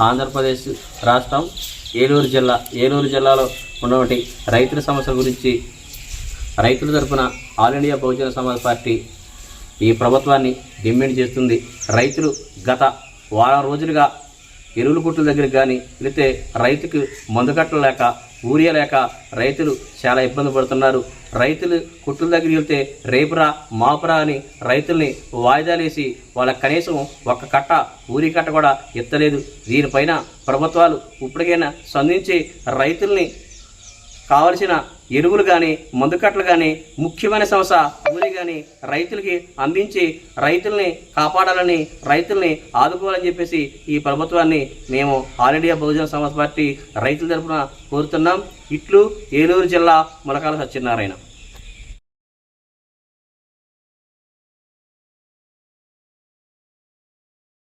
ఆంధ్రప్రదేశ్ రాష్ట్రం ఏలూరు జిల్లాలో ఉన్నటువంటి రైతుల సమస్యల గురించి రైతుల తరఫున all India Bahujan Samaj party ఈ ప్రభుత్వాన్ని డిమాండ్ చేస్తుంది. రైతులు గత వారం రోజులుగా ఎరువుల కుట్ల దగ్గరికి కానీ లేకపోతే రైతుకు మందు కట్టలేక ఊరియా లేక రైతులు చాలా ఇబ్బంది పడుతున్నారు. రైతులు కుట్టుల దగ్గరికి వెళ్తే రేపురా మాపురా అని రైతుల్ని వాయిదాలేసి వాళ్ళకి కనీసం ఒక్క కట్ట ఊరి కట్ట కూడా ఎత్తలేదు. దీనిపైన ప్రభుత్వాలు ఇప్పటికైనా స్పందించి రైతుల్ని కావలసిన ఎరువులు కానీ మందు కట్టలు కానీ ముఖ్యమైన సమస్య ఊరి కానీ రైతులకి అందించి రైతుల్ని కాపాడాలని రైతుల్ని ఆదుకోవాలని చెప్పేసి ఈ ప్రభుత్వాన్ని మేము all India Bahujan Samaj party రైతుల తరఫున కోరుతున్నాం. ఇట్లు ఏలూరు జిల్లా ములకాల సత్యనారాయణ.